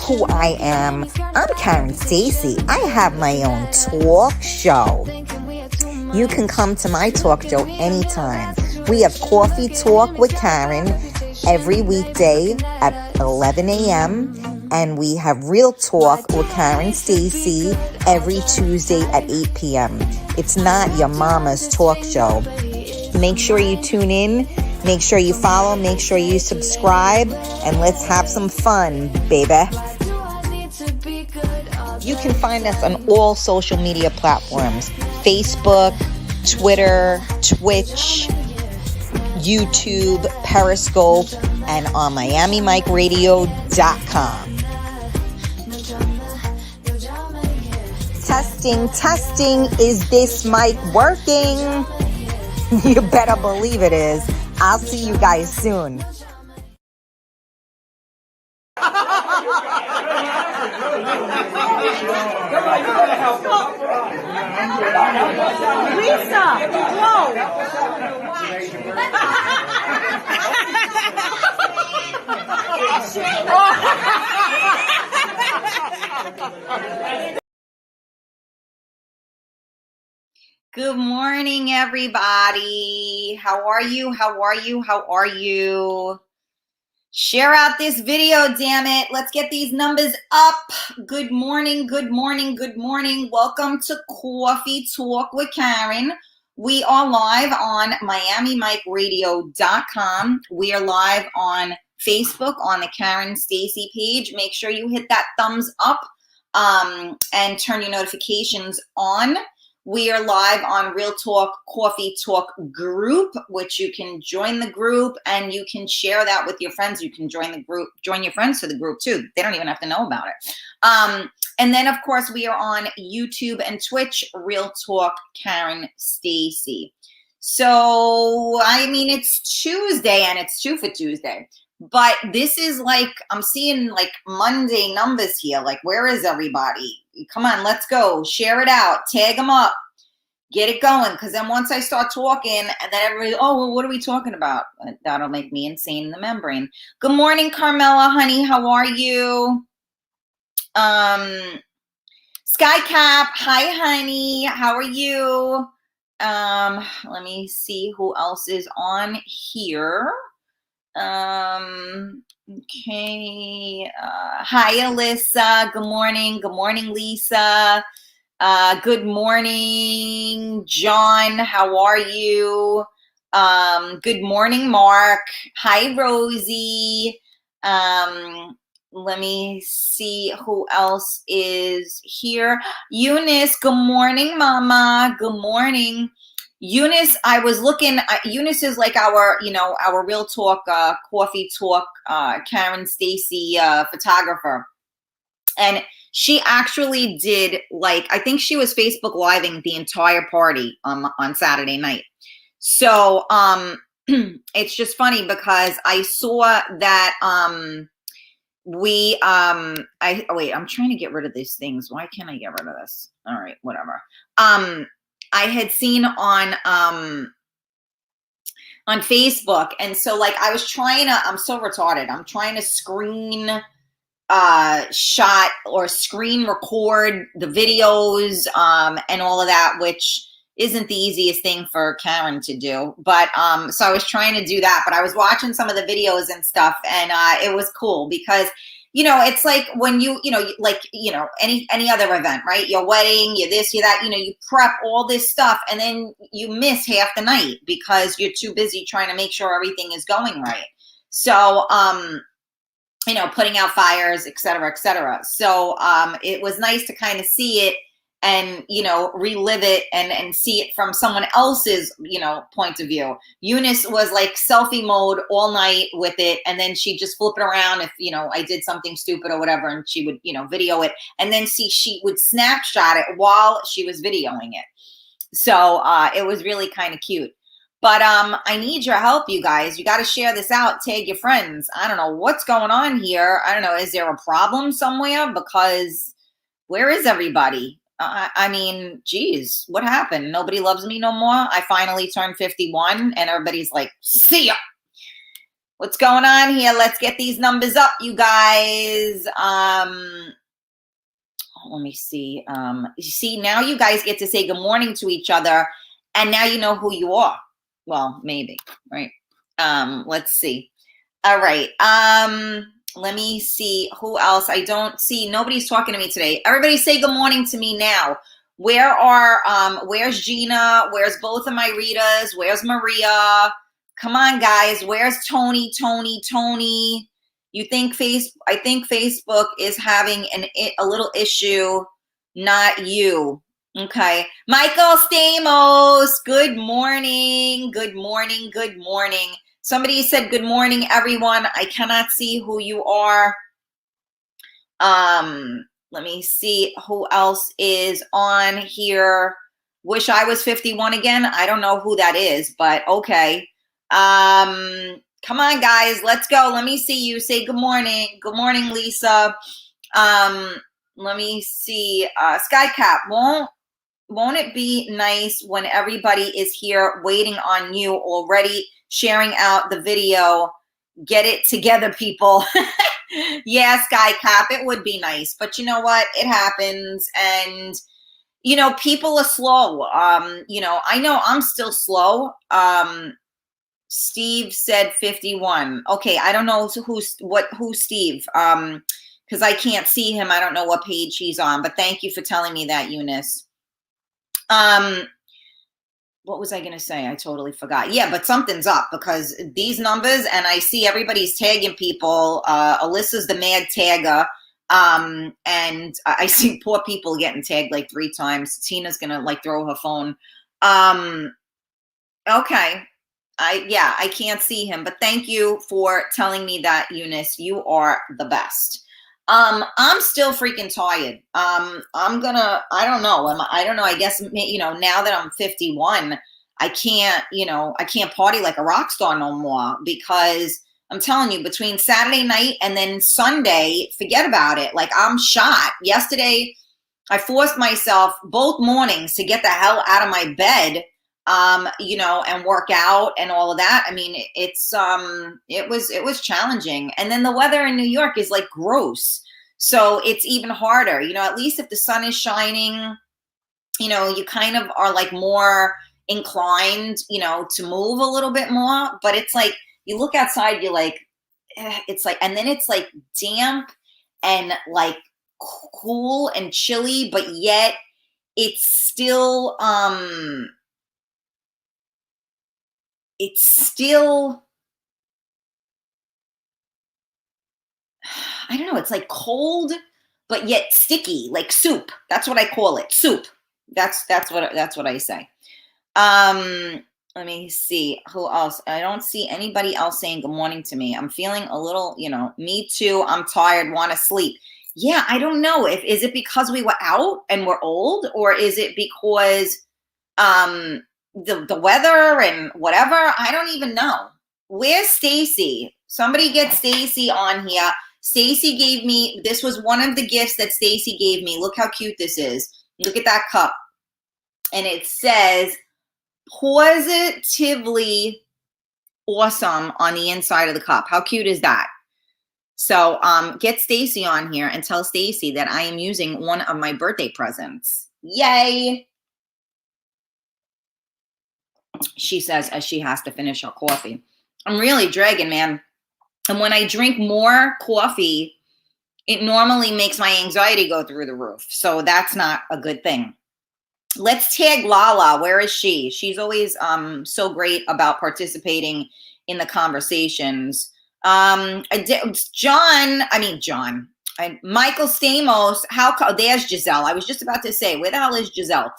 who I am. I'm Karen Stacy. I have my own talk show. You can come to my talk show anytime. We have Coffee Talk with Karen every weekday at 11 a.m. And we have Real Talk with Karen Stacy every Tuesday at 8 p.m. It's not your mama's talk show. Make sure you tune in. Make sure you follow. Make sure you subscribe. And let's have some fun, baby. You can find us on all social media platforms. Facebook, Twitter, Twitch, YouTube, Periscope, and on MiamiMikeRadio.com. Testing. Is this mic working? You better believe it is. I'll see you guys soon. Lisa, whoa. Good morning, everybody. How are you? Share out this video, damn it. Let's get these numbers up. Good morning. Welcome to Coffee Talk with Karen. We are live on MiamiMikeRadio.com. We are live on Facebook on the Karen Stacy page. Make sure you hit that thumbs up and turn your notifications on. We are live on Real Talk Coffee Talk group, which you can join the group and you can share that with your friends. You can join the group, join your friends to the group too. They don't even have to know about it. And then, of course, we are on YouTube and Twitch, Real Talk Karen Stacy. So, I mean, it's Tuesday and it's 2 for Tuesday. But this is like, I'm seeing like Monday numbers here. Like, where is everybody? Come on, let's go. Share it out. Tag them up. Get it going. Because then once I start talking, and then everybody, oh, well, what are we talking about? That'll make me insane in the membrane. Good morning, Carmela, honey. How are you? Skycap, hi, honey. How are you? Let me see who else is on here. Okay. Hi, Alyssa. Good morning. Good morning, Lisa. Good morning, John. How are you? Good morning, Mark. Hi, Rosie. Let me see who else is here. Eunice. Good morning, Mama. Good morning. Eunice, I was looking, Eunice is like our Real Talk, Coffee Talk, Karen Stacy, photographer. And she actually did I think she was Facebook Living the entire party on Saturday night. So, it's just funny because I saw that, wait, I'm trying to get rid of these things. Why can't I get rid of this? All right, whatever. I had seen on Facebook. And so I was trying to, I'm so retarded. I'm trying to screen shot or screen record the videos and all of that, which isn't the easiest thing for Karen to do. But so I was trying to do that, but I was watching some of the videos and stuff, and it was cool because it's like when any other event, right? Your wedding, your this, your that, you prep all this stuff and then you miss half the night because you're too busy trying to make sure everything is going right. So, putting out fires, et cetera, et cetera. So, it was nice to kind of see it and, relive it and see it from someone else's, point of view. Eunice was selfie mode all night with it. And then she'd just flip it around if, I did something stupid or whatever, and she would, video it. And then she would snapshot it while she was videoing it. So it was really kind of cute. But I need your help, you guys. You got to share this out. Tag your friends. I don't know what's going on here. I don't know. Is there a problem somewhere? Because where is everybody? I mean, geez, what happened? Nobody loves me no more. I finally turned 51 and everybody's like, see ya. What's going on here? Let's get these numbers up, you guys. Let me see. You see, now you guys get to say good morning to each other, and now you know who you are. Well, maybe, right? Let's see. All right. Let me see who else. I don't see. Nobody's talking to me today. Everybody say good morning to me now. Where's Gina? Where's both of my Ritas? Where's Maria? Come on, guys. Where's Tony? You think I think Facebook is having a little issue, not you. Okay. Michael Stamos, good morning. Somebody said good morning, everyone. I cannot see who you are. Let me see who else is on here. Wish I was 51 again. I don't know who that is, but okay. Come on, guys, let's go. Let me see you. Say good morning. Good morning, Lisa. Let me see. Skycap, won't it be nice when everybody is here waiting on you already, sharing out the video? Get it together, people. Yeah, Skycap, it would be nice. But you know what? It happens. And, people are slow. I know I'm still slow. Steve said 51. Okay, I don't know who Steve, because I can't see him. I don't know what page he's on, but thank you for telling me that, Eunice. What was I going to say? I totally forgot. Yeah, but something's up because these numbers, and I see everybody's tagging people. Alyssa's the mad tagger. And I see poor people getting tagged like 3 times. Tina's going to like throw her phone. Okay. I can't see him, but thank you for telling me that, Eunice. You are the best. I'm still freaking tired. I don't know. I guess, now that I'm 51, I can't party like a rock star no more, because I'm telling you, between Saturday night and then Sunday, forget about it. Like, I'm shot. Yesterday, I forced myself both mornings to get the hell out of my bed, and work out and all of that. I mean, it was challenging. And then the weather in New York is like gross. So it's even harder, at least if the sun is shining, you kind of are like more inclined, to move a little bit more. But it's like, you look outside, you're like, it's like, and then it's like damp and like cool and chilly, but yet it's still, I don't know, it's like cold, but yet sticky, like soup. That's what I call it, soup. That's what I say. Let me see who else. I don't see anybody else saying good morning to me. I'm feeling a little, me too. I'm tired, want to sleep. Yeah, I don't know. Is it because we were out and we're old, or is it because the weather and whatever? I don't even know. Where's Stacy? Somebody get Stacy on here. Stacy gave me, this was one of the gifts that Stacy gave me. Look how cute this is. Look at that cup. And it says positively awesome on the inside of the cup. How cute is that? So get Stacy on here and tell Stacy that I am using one of my birthday presents. Yay. She says as she has to finish her coffee. I'm really dragging, man. And when I drink more coffee, it normally makes my anxiety go through the roof. So that's not a good thing. Let's tag Lala. Where is she? She's always so great about participating in the conversations. Michael Stamos. There's Giselle. I was just about to say, where the hell is Giselle?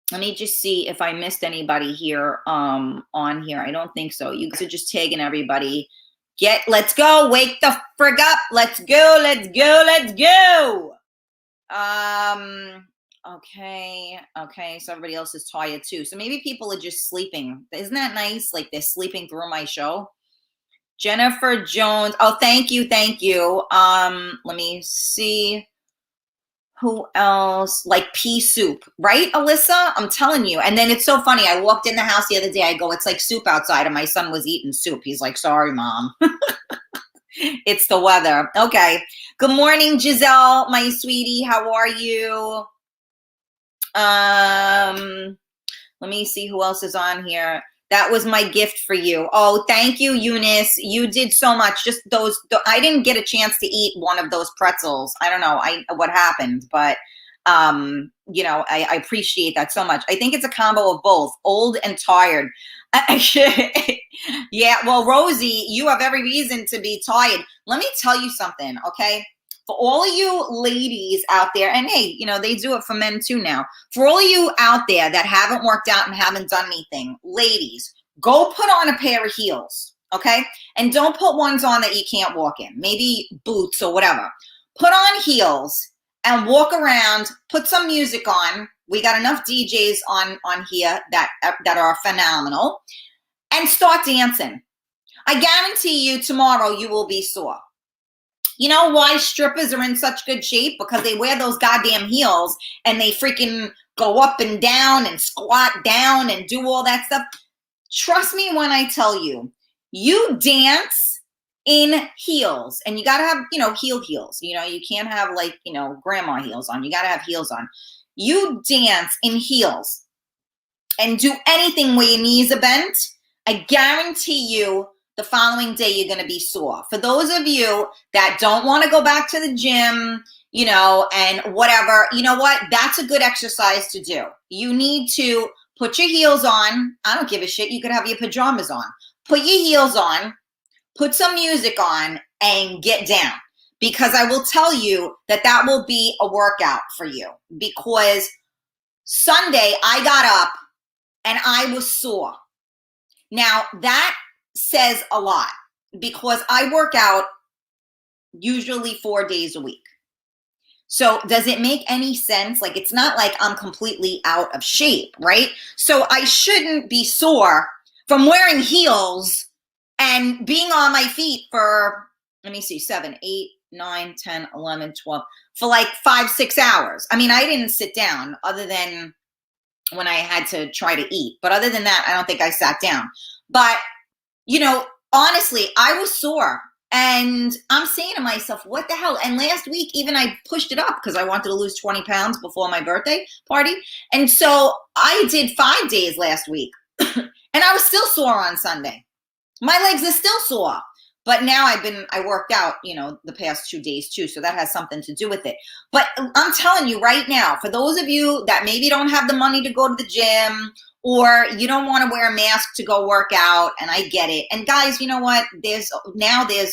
Let me just see if I missed anybody here on here. I don't think so. You guys are just tagging everybody. Let's go. Wake the frig up. Let's go. Okay. So everybody else is tired too. So maybe people are just sleeping. Isn't that nice? Like they're sleeping through my show. Jennifer Jones. Oh, thank you. Let me see. Who else? Like pea soup, right, Alyssa? I'm telling you. And then it's so funny. I walked in the house the other day. I go, it's like soup outside. And my son was eating soup. He's like, sorry, Mom. It's the weather. Okay. Good morning, Giselle, my sweetie. How are you? Let me see who else is on here. That was my gift for you. Oh, thank you, Eunice. You did so much. Just those, I didn't get a chance to eat one of those pretzels. I don't know what happened, but you know, I appreciate that so much. I think it's a combo of both, old and tired. Yeah, well, Rosie, you have every reason to be tired. Let me tell you something, okay? For all of you ladies out there, and hey, you know, they do it for men too now. For all of you out there that haven't worked out and haven't done anything, ladies, go put on a pair of heels, okay? And don't put ones on that you can't walk in. Maybe boots or whatever. Put on heels and walk around, put some music on. We got enough DJs on here that are phenomenal. And start dancing. I guarantee you tomorrow you will be sore. You know why strippers are in such good shape? Because they wear those goddamn heels and they freaking go up and down and squat down and do all that stuff. Trust me when I tell you, you dance in heels, and you got to have, you know, heels. You know, you can't have like, you know, grandma heels on. You got to have heels on. You dance in heels and do anything where your knees are bent. I guarantee you the following day you're going to be sore. For those of you that don't want to go back to the gym, you know, and whatever, you know what? That's a good exercise to do. You need to put your heels on. I don't give a shit. You could have your pajamas on. Put your heels on, put some music on, and get down. Because I will tell you that will be a workout for you. Because Sunday I got up and I was sore. Now that says a lot, because I work out usually 4 days a week. So does it make any sense? Like, it's not like I'm completely out of shape, right? So I shouldn't be sore from wearing heels and being on my feet for, let me see, 7, 8, 9, 10, 11, 12, for like 5, 6 hours. I mean, I didn't sit down other than when I had to try to eat. But other than that, I don't think I sat down. But, you know, honestly, I was sore. And I'm saying to myself, what the hell? And last week, even I pushed it up because I wanted to lose 20 pounds before my birthday party. And so I did 5 days last week. And I was still sore on Sunday. My legs are still sore. But now I worked out, you know, the past 2 days too. So that has something to do with it. But I'm telling you right now, for those of you that maybe don't have the money to go to the gym, or you don't want to wear a mask to go work out, and I get it. And guys, you know what? There's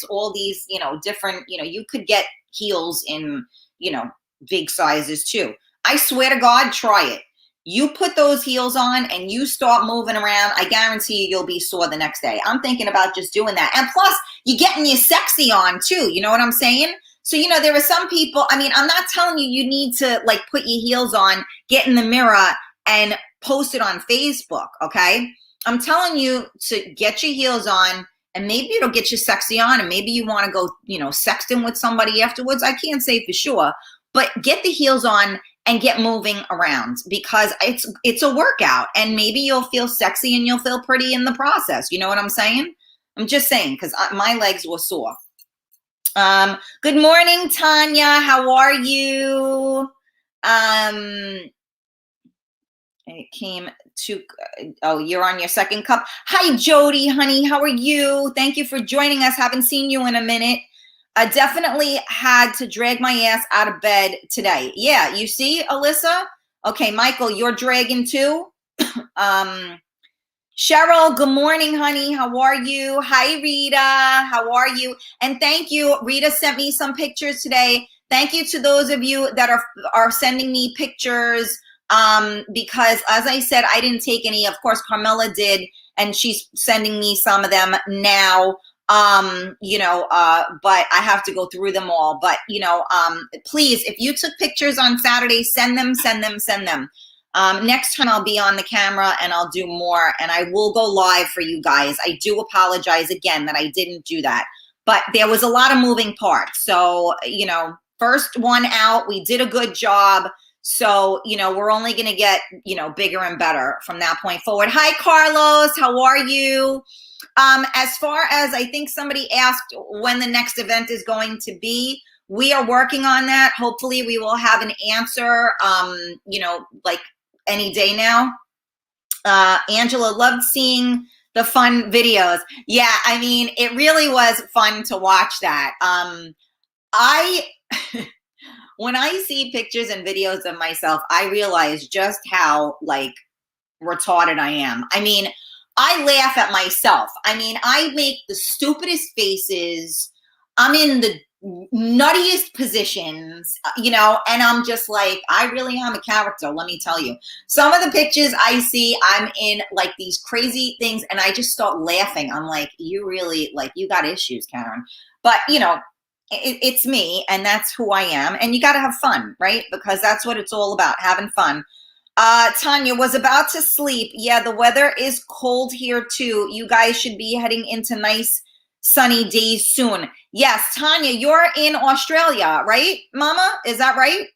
all these, you know, different, you know, you could get heels in, you know, big sizes too. I swear to God, try it. You put those heels on and you start moving around, I guarantee you you'll be sore the next day. I'm thinking about just doing that. And plus, you're getting your sexy on too. You know what I'm saying? So, you know, there are some people, I mean, I'm not telling you you need to like put your heels on, get in the mirror and post it on Facebook, okay? I'm telling you to get your heels on, and maybe it'll get you sexy on, and maybe you want to go, you know, sexting with somebody afterwards. I can't say for sure, but get the heels on and get moving around, because it's a workout, and maybe you'll feel sexy and you'll feel pretty in the process. You know what I'm saying? I'm just saying, because my legs were sore. Good morning, Tanya. How are you? It came to, oh, you're on your second cup. Hi, Jody, honey. How are you? Thank you for joining us. Haven't seen you in a minute. I definitely had to drag my ass out of bed today. Yeah, you see, Alyssa? Okay, Michael, you're dragging too? Cheryl, good morning, honey. How are you? Hi, Rita. How are you? And thank you. Rita sent me some pictures today. Thank you to those of you that are sending me pictures, because as I said, I didn't take any. Of course, Carmela did, and she's sending me some of them now. You know, but I have to go through them all. But, you know, please, if you took pictures on Saturday, send them. Next time I'll be on the camera and I'll do more, and I will go live for you guys. I do apologize again that I didn't do that, but there was a lot of moving parts. So, you know, first one out. We did a good job. So, we're only going to get, bigger and better from that point forward. Hi, Carlos. How are you? As far as I think somebody asked when the next event is going to be, we are working on that. Hopefully we will have an answer, like any day now. Angela loved seeing the fun videos. Yeah, I mean, it really was fun to watch that. When I see pictures and videos of myself, I realize just how like retarded I am. I mean, I laugh at myself. I mean, I make the stupidest faces. I'm in the nuttiest positions, and I'm just like, I really am a character, let me tell you. Some of the pictures I see, I'm in like these crazy things, and I just start laughing. I'm like, you really, like, you got issues, Karen. But, it's me, and that's who I am, and you got to have fun, right? Because that's what it's all about, having fun. Tanya was about to sleep. Yeah, the weather is cold here too. You guys should be heading into nice sunny days soon. Yes, Tanya, you're in Australia, right, Mama? Is that right?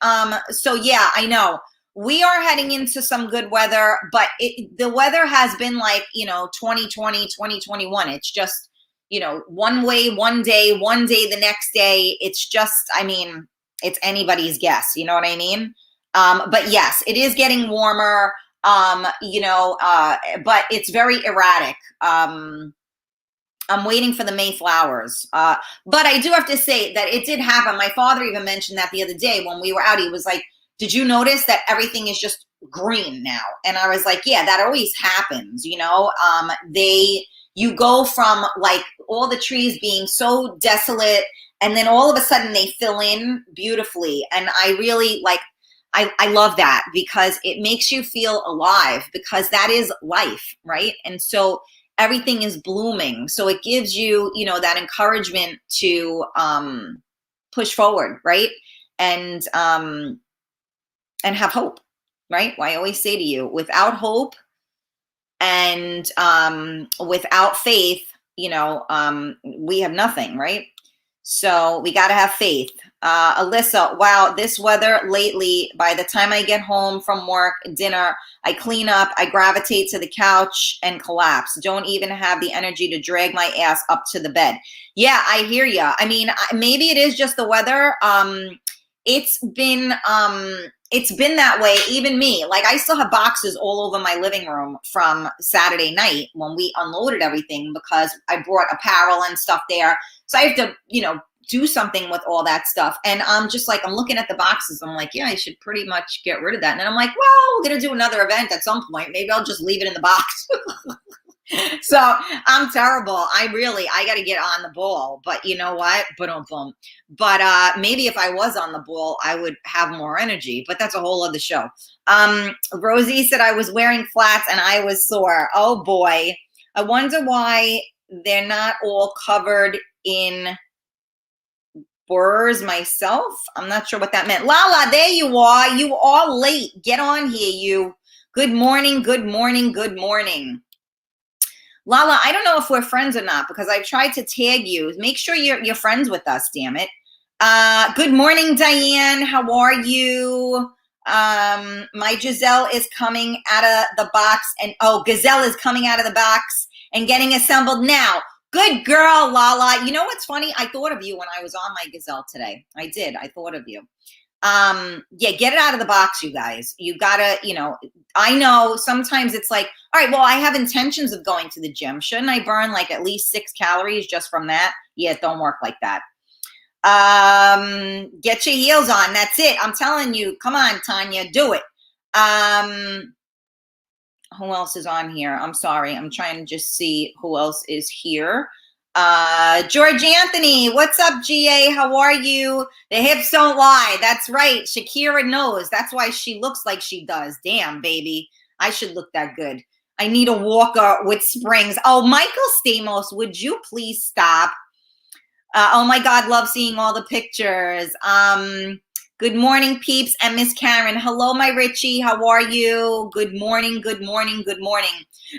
So yeah, I know. We are heading into some good weather, but the weather has been like, 2020, 2021. It's just, one way, one day the next day. It's just, I mean, it's anybody's guess. You know what I mean? But yes, it is getting warmer, but it's very erratic. I'm waiting for the May flowers. But I do have to say that it did happen. My father even mentioned that the other day when we were out. He was like, did you notice that everything is just green now? And I was like, yeah, that always happens. You go from like all the trees being so desolate, and then all of a sudden they fill in beautifully. And I really I love that, because it makes you feel alive, because that is life, right? And so everything is blooming. So it gives you, that encouragement to push forward, right? And have hope, right? Well, I always say to you, without hope and without faith, we have nothing, right? So we got to have faith. Alyssa, wow, this weather lately, by the time I get home from work, dinner, I clean up, I gravitate to the couch and collapse. Don't even have the energy to drag my ass up to the bed. Yeah, I hear you. I mean, maybe it is just the weather. It's been that way. Even me, like, I still have boxes all over my living room from Saturday night when we unloaded everything, because I brought apparel and stuff there. So I have to, do something with all that stuff. And I'm just like, I'm looking at the boxes. I'm like, yeah, I should pretty much get rid of that. And then I'm like, well, we're going to do another event at some point. Maybe I'll just leave it in the box. So I'm terrible. I got to get on the ball. But you know what? But maybe if I was on the ball, I would have more energy. But that's a whole other show. Rosie said I was wearing flats and I was sore. Oh, boy. I wonder why they're not all covered in burrs myself. I'm not sure what that meant. Lala, there you are. You are late. Get on here, you. Good morning, good morning, good morning. Lala, I don't know if we're friends or not, because I've tried to tag you. Make sure you're friends with us, damn it. Good morning, Diane. How are you? My Giselle is coming out of the box, and Gazelle is coming out of the box and getting assembled now. Good girl, Lala. You know what's funny? I thought of you when I was on my Gazelle today. I did. I thought of you. Yeah, get it out of the box, you guys. You gotta, I know sometimes it's like, all right, well, I have intentions of going to the gym. Shouldn't I burn like at least 6 calories just from that? Yeah, it don't work like that. Get your heels on. That's it. I'm telling you. Come on, Tanya, do it. Who else is on here? I'm sorry. I'm trying to just see who else is here. George Anthony, what's up, GA? How are you? The hips don't lie. That's right. Shakira knows. That's why she looks like she does. Damn, baby. I should look that good. I need a walker with springs. Oh, Michael Stamos, would you please stop? Oh my God, love seeing all the pictures. Good morning, peeps, and Miss Karen. Hello, my Richie. How are you? Good morning, good morning, good morning.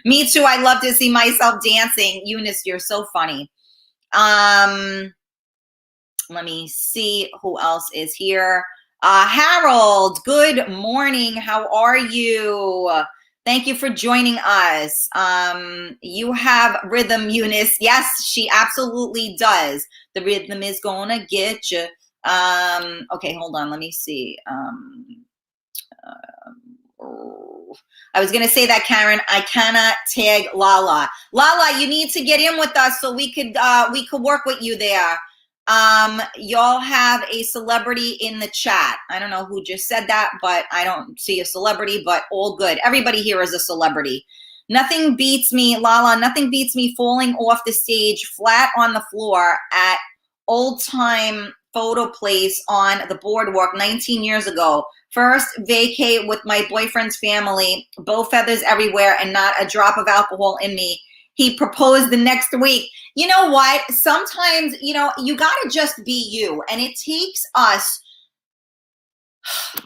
Me too. I love to see myself dancing. Eunice, you're so funny. Let me see who else is here. Harold, good morning. How are you? Thank you for joining us. You have rhythm, Eunice. Yes, she absolutely does. The rhythm is gonna get you. Okay, hold on. Let me see. I was going to say that, Karen. I cannot tag Lala. Lala, you need to get in with us so we could work with you there. Y'all have a celebrity in the chat. I don't know who just said that, but I don't see a celebrity, but all good. Everybody here is a celebrity. Nothing beats me, Lala, nothing beats me falling off the stage flat on the floor at Old Time Photo Place on the boardwalk 19 years ago. First vacay with my boyfriend's family, bow feathers everywhere and not a drop of alcohol in me. He proposed the next week. You know what? Sometimes, you gotta just be you. And it takes us,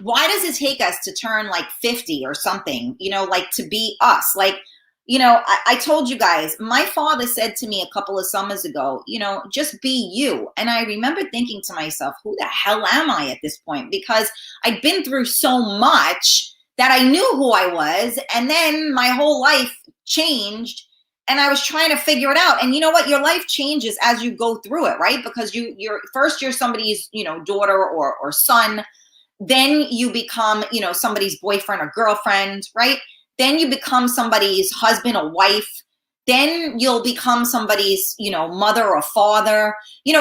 why does it take us to turn like 50 or something, like to be us? Like, I told you guys, my father said to me a couple of summers ago, just be you. And I remember thinking to myself, who the hell am I at this point? Because I'd been through so much that I knew who I was. And then my whole life changed and I was trying to figure it out. And you know what? Your life changes as you go through it, right? Because you're somebody's, daughter or son. Then you become, somebody's boyfriend or girlfriend, right? Then you become somebody's husband or wife. Then you'll become somebody's, mother or father,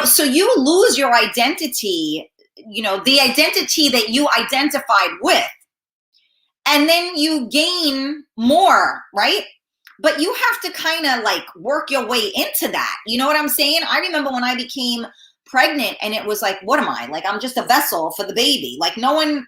so you lose your identity, the identity that you identified with. And then you gain more, right? But you have to kind of like work your way into that. You know what I'm saying? I remember when I became pregnant and it was like, what am I? Like, I'm just a vessel for the baby. Like I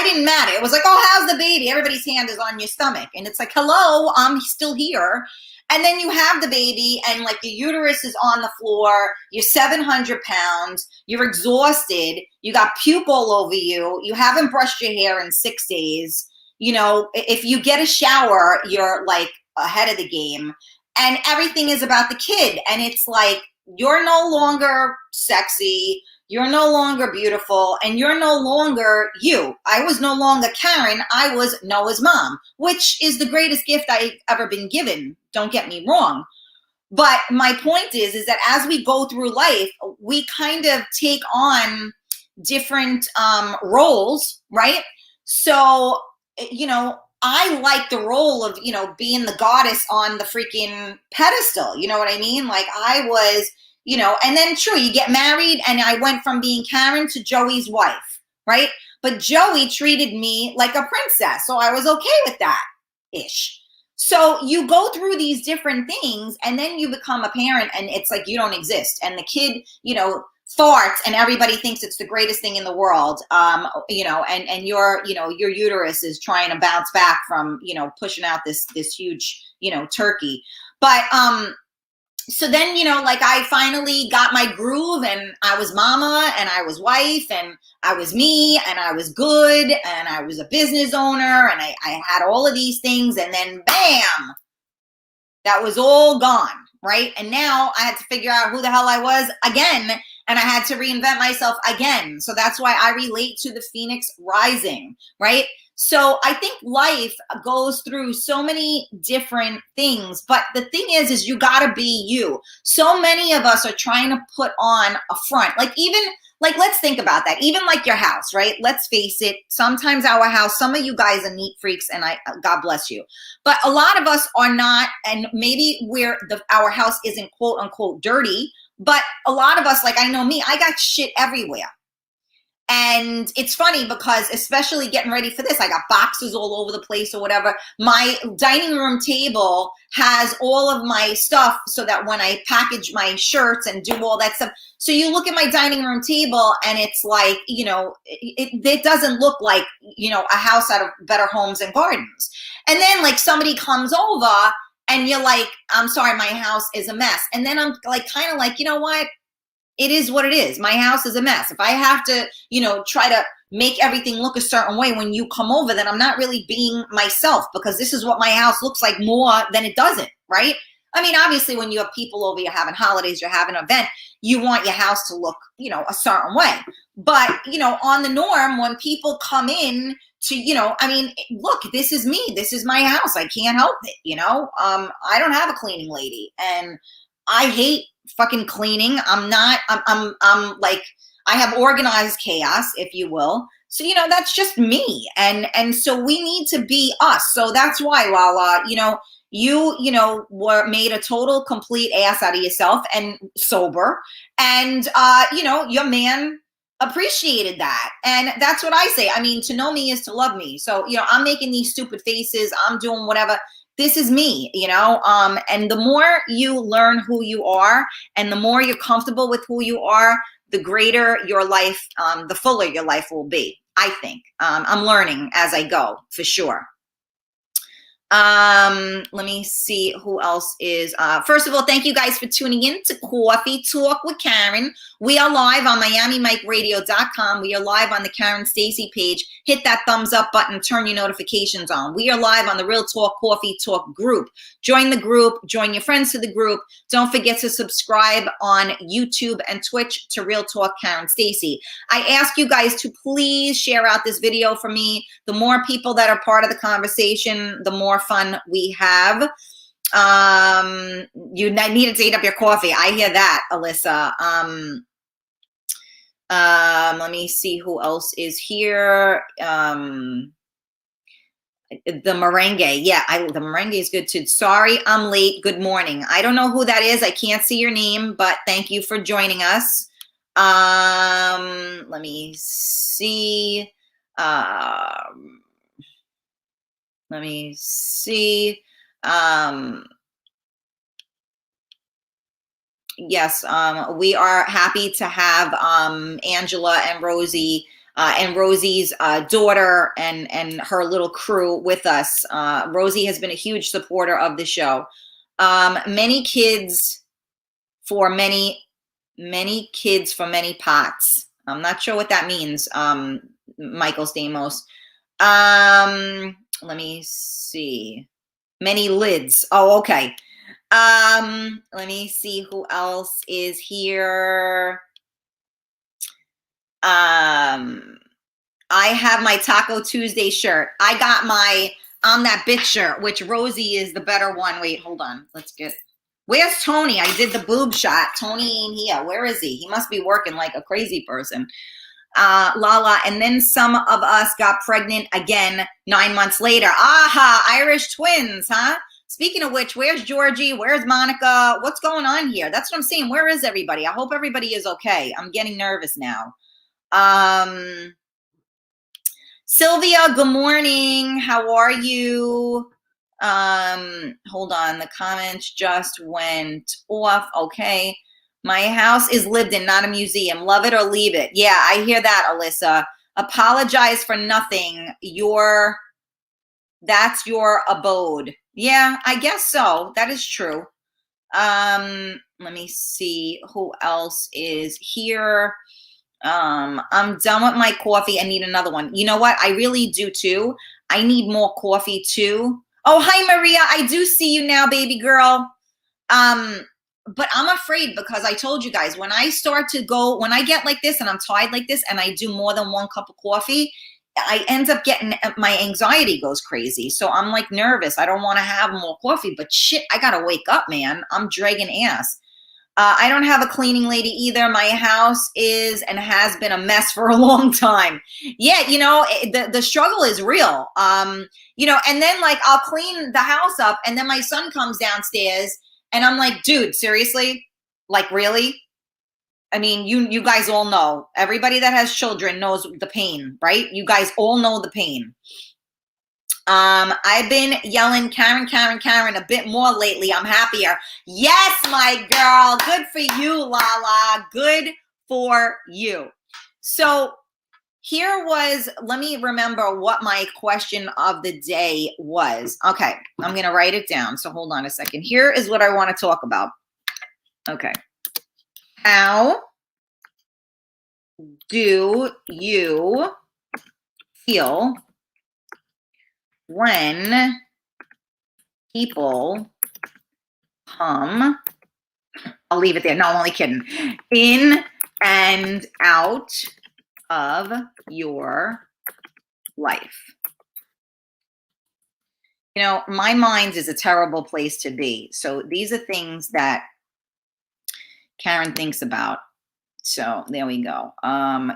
didn't matter. It was like, oh, how's the baby? Everybody's hand is on your stomach. And it's like, hello, I'm still here. And then you have the baby and like your uterus is on the floor. You're 700 pounds. You're exhausted. You got puke all over you. You haven't brushed your hair in 6 days. If you get a shower, you're like ahead of the game. And everything is about the kid. And it's like, you're no longer sexy. You're no longer beautiful, and you're no longer you. I was no longer Karen. I was Noah's mom, which is the greatest gift I've ever been given. Don't get me wrong. But my point is that as we go through life, we kind of take on different roles, right? So, I like the role of, being the goddess on the freaking pedestal. You know what I mean? Like I was, and then true, you get married and I went from being Karen to Joey's wife, right? But Joey treated me like a princess. So I was okay with that ish. So you go through these different things and then you become a parent and it's like you don't exist. And the kid, farts and everybody thinks it's the greatest thing in the world. And your uterus is trying to bounce back from, pushing out this huge, turkey. But, so then, I finally got my groove and I was mama and I was wife and I was me and I was good and I was a business owner and I had all of these things and then bam, that was all gone, right? And now I had to figure out who the hell I was again and I had to reinvent myself again. So that's why I relate to the Phoenix Rising, right? So I think life goes through so many different things, but the thing is you gotta be you. So many of us are trying to put on a front, let's think about that. Even like your house, right? Let's face it. Sometimes our house, some of you guys are neat freaks and God bless you, but a lot of us are not. And maybe our house isn't quote unquote dirty, but a lot of us, like I know me, I got shit everywhere. And it's funny because especially getting ready for this, I got boxes all over the place or whatever. My dining room table has all of my stuff so that when I package my shirts and do all that stuff. So you look at my dining room table and it's like, it doesn't look like, a house out of Better Homes and Gardens. And then like somebody comes over and you're like, I'm sorry, my house is a mess. And then I'm like, kind of like, you know what? It is what it is. My house is a mess. If I have to, try to make everything look a certain way when you come over, then I'm not really being myself because this is what my house looks like more than it doesn't, right? I mean, obviously, when you have people over, you're having holidays, you're having an event, you want your house to look, a certain way. But, on the norm, when people come in to, I mean, look, this is me. This is my house. I can't help it, I don't have a cleaning lady. And I hate fucking cleaning. I'm like, I have organized chaos, if you will. So, that's just me. And so we need to be us. So that's why, Lala, you were made a total complete ass out of yourself and sober. And, your man appreciated that. And that's what I say. I mean, to know me is to love me. So, I'm making these stupid faces. I'm doing whatever. This is me, and the more you learn who you are and the more you're comfortable with who you are, the greater your life, the fuller your life will be, I think. I'm learning as I go, for sure. Let me see who else is. First of all, thank you guys for tuning in to Coffee Talk with Karen. We are live on MiamiMikeRadio.com. We are live on the Karen Stacy page. Hit that thumbs up button, turn your notifications on. We are live on the Real Talk Coffee Talk group. Join the group, join your friends to the group. Don't forget to subscribe on YouTube and Twitch to Real Talk Karen Stacy. I ask you guys to please share out this video for me. The more people that are part of the conversation, the more fun we have. You needed to eat up your coffee. I hear that, Alyssa. Let me see who else is here. The merengue. Yeah, the merengue is good too. Sorry, I'm late. Good morning. I don't know who that is. I can't see your name, but thank you for joining us. Let me see. Let me see. Yes, we are happy to have Angela and Rosie and Rosie's daughter and her little crew with us. Rosie has been a huge supporter of the show. Many kids for many pots. I'm not sure what that means, Michael Stamos. Let me see. Many lids. Oh, okay. Let me see who else is here. I have my Taco Tuesday shirt. I got my I'm That Bitch shirt, which Rosie is the better one. Wait, hold on. Where's Tony? I did the boob shot. Tony ain't here. Where is he? He must be working like a crazy person. Lala, and then some of us got pregnant again 9 months later. Aha, Irish twins, huh? Speaking of which, where's Georgie? Where's Monica? What's going on here? That's what I'm saying. Where is everybody? I hope everybody is okay. I'm getting nervous now. Sylvia, good morning. How are you? Hold on. The comments just went off. Okay. My house is lived in, not a museum. Love it or leave it. Yeah, I hear that, Alyssa. Apologize for nothing. That's your abode. Yeah, I guess so. That is true. Let me see who else is here. I'm done with my coffee. I need another one. You know what? I really do too. I need more coffee too. Oh, hi, Maria. I do see you now, baby girl. But I'm afraid because I told you guys, when I get like this and I'm tired like this and I do more than one cup of coffee, I end up my anxiety goes crazy. So I'm like nervous. I don't want to have more coffee, but shit, I got to wake up, man. I'm dragging ass. I don't have a cleaning lady either. My house is and has been a mess for a long time. Yeah, the struggle is real. And then like I'll clean the house up and then my son comes downstairs and I'm like, dude, seriously? Like, really? I mean, you guys all know. Everybody that has children knows the pain, right? You guys all know the pain. I've been yelling Karen, Karen, Karen a bit more lately. I'm happier. Yes, my girl. Good for you, Lala. Good for you. So let me remember what my question of the day was. Okay, I'm going to write it down. So hold on a second. Here is what I want to talk about. Okay. How do you feel when people come, I'll leave it there. No, I'm only kidding. In and out of your life. You know, my mind is a terrible place to be. So these are things that Karen thinks about. So there we go.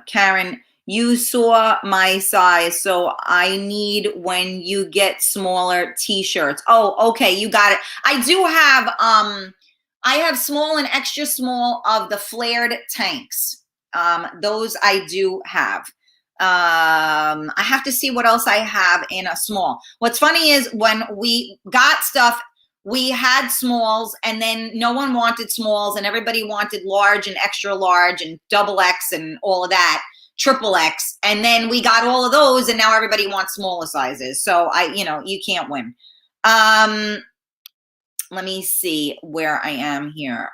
Karen, you saw my size, so I need when you get smaller t-shirts. Oh, okay, you got it. I do have, I have small and extra small of the flared tanks. Those I do have. I have to see what else I have in a small. What's funny is when we got stuff, we had smalls and then no one wanted smalls and everybody wanted large and extra large and double X and all of that, triple X. And then we got all of those and now everybody wants smaller sizes. So you can't win. Let me see where I am here.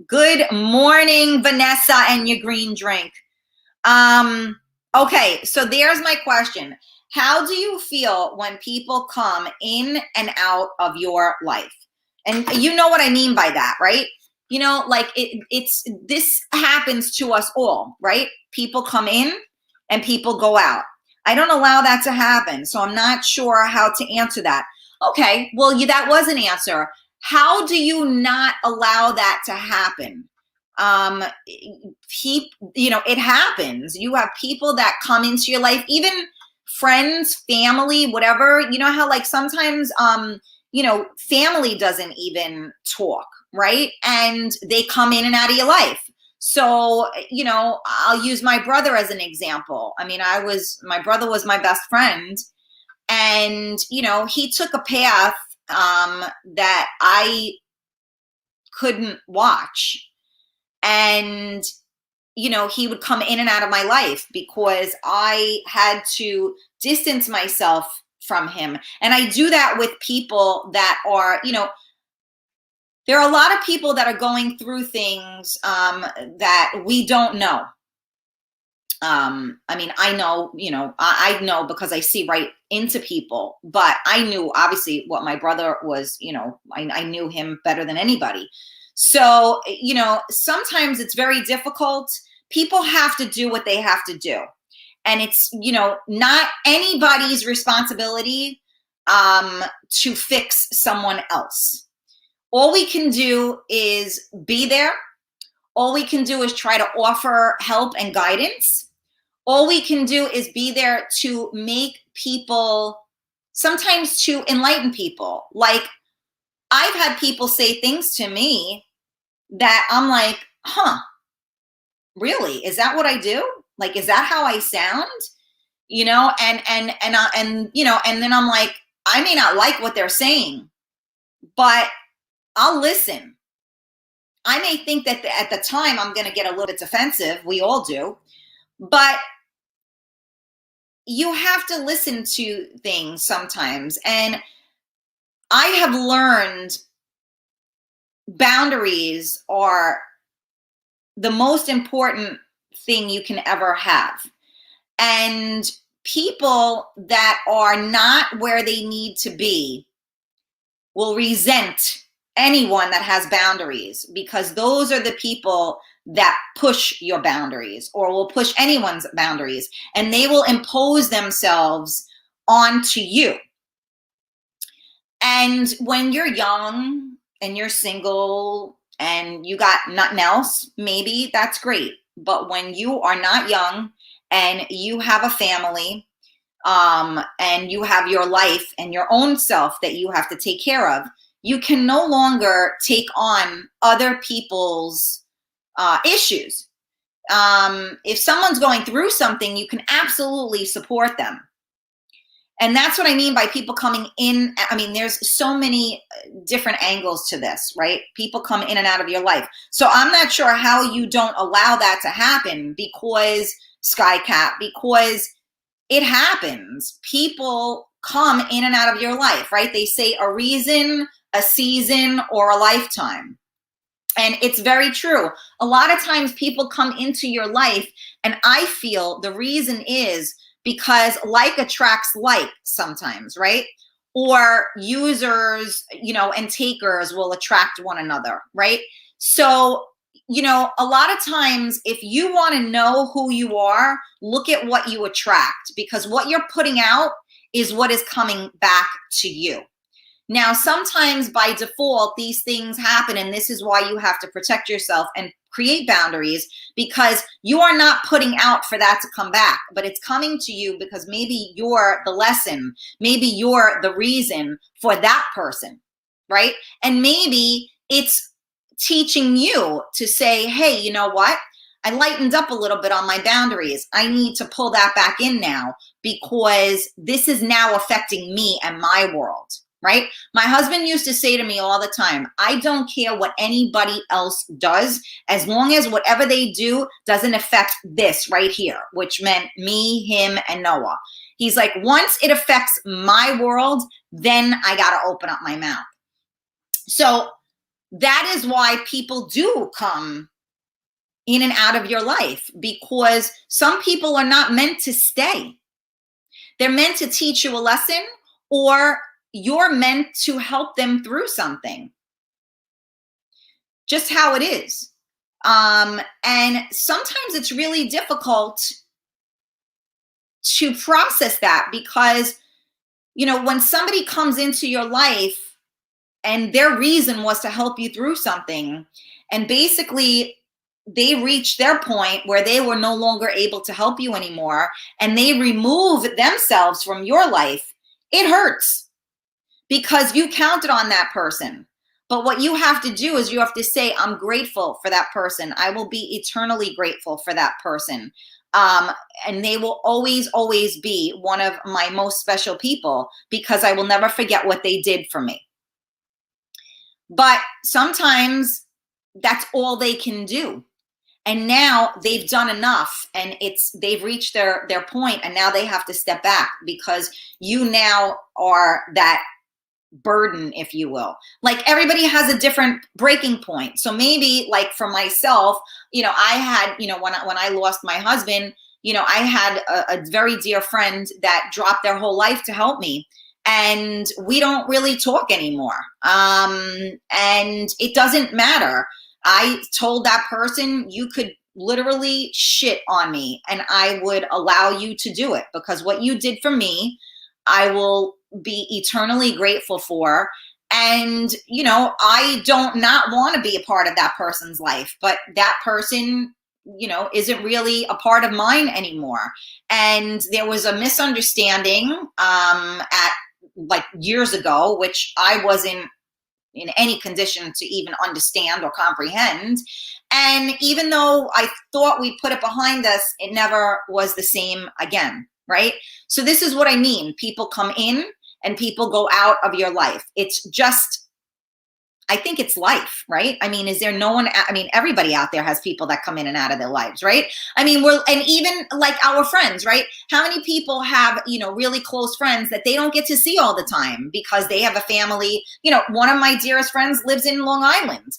Good morning, Vanessa, and your green drink. Okay, so there's my question. How do you feel when people come in and out of your life? And you know what I mean by that, right? You know, like this happens to us all, right? People come in and people go out. I don't allow that to happen, so I'm not sure how to answer that. Okay, well, that was an answer. How do you not allow that to happen? It happens. You have people that come into your life, even friends, family, whatever. You know how like sometimes, family doesn't even talk, right? And they come in and out of your life. So, I'll use my brother as an example. I mean, my brother was my best friend and, he took a path, that I couldn't watch. And, he would come in and out of my life because I had to distance myself from him. And I do that with people that are, there are a lot of people that are going through things that we don't know. I mean, I know, I know because I see right into people, but I knew obviously what my brother was, I knew him better than anybody. So, sometimes it's very difficult. People have to do what they have to do. And it's, not anybody's responsibility to fix someone else. All we can do is be there. All we can do is try to offer help and guidance. All we can do is be there to make people, sometimes to enlighten people. Like, I've had people say things to me that I'm like, really? Is that what I do? Like, is that how I sound? And then I'm like, I may not like what they're saying, but I'll listen. I may think that at the time I'm going to get a little bit defensive. We all do. But you have to listen to things sometimes. And I have learned boundaries are the most important thing you can ever have. And people that are not where they need to be will resent anyone that has boundaries, because those are the people that push your boundaries or will push anyone's boundaries, and they will impose themselves onto you. And when you're young and you're single and you got nothing else, maybe that's great. But when you are not young and you have a family, and you have your life and your own self that you have to take care of, you can no longer take on other people's issues. If someone's going through something, you can absolutely support them. And that's what I mean by people coming in. I mean, there's so many different angles to this, right? People come in and out of your life. So I'm not sure how you don't allow that to happen, because Skycat, because it happens. People come in and out of your life, right? They say a reason, a season, or a lifetime. And it's very true. A lot of times people come into your life, and I feel the reason is because like attracts like sometimes, right? or users, and takers will attract one another, right? So, a lot of times, if you want to know who you are, look at what you attract, because what you're putting out is what is coming back to you. Now, sometimes by default, these things happen, and this is why you have to protect yourself and create boundaries, because you are not putting out for that to come back, but it's coming to you because maybe you're the lesson, maybe you're the reason for that person, right? And maybe it's teaching you to say, hey, you know what? I lightened up a little bit on my boundaries. I need to pull that back in now because this is now affecting me and my world. Right? My husband used to say to me all the time, I don't care what anybody else does, as long as whatever they do doesn't affect this right here, which meant me, him, and Noah. He's like, once it affects my world, then I got to open up my mouth. So that is why people do come in and out of your life, because some people are not meant to stay. They're meant to teach you a lesson, or you're meant to help them through something. Just how it is. And sometimes it's really difficult to process that, because, when somebody comes into your life and their reason was to help you through something, and basically they reached their point where they were no longer able to help you anymore, and they remove themselves from your life, it hurts because you counted on that person. But what you have to do is you have to say, I'm grateful for that person. I will be eternally grateful for that person. And they will always, always be one of my most special people, because I will never forget what they did for me. But sometimes that's all they can do. And now they've done enough, and they've reached their point, and now they have to step back, because you now are that burden, if you will. Like, everybody has a different breaking point. So maybe, like, for myself, I had, when I lost my husband, I had a very dear friend that dropped their whole life to help me. And we don't really talk anymore. And it doesn't matter. I told that person, you could literally shit on me and I would allow you to do it, because what you did for me, I will be eternally grateful for. And, I don't not want to be a part of that person's life, but that person, isn't really a part of mine anymore. And there was a misunderstanding at like years ago, which I wasn't in any condition to even understand or comprehend. And even though I thought we put it behind us, it never was the same again, right? So this is what I mean. People come in and people go out of your life. It's just, I think it's life, right? I mean, is there no one, everybody out there has people that come in and out of their lives, right? I mean, and even like our friends, right? How many people have, really close friends that they don't get to see all the time because they have a family? One of my dearest friends lives in Long Island.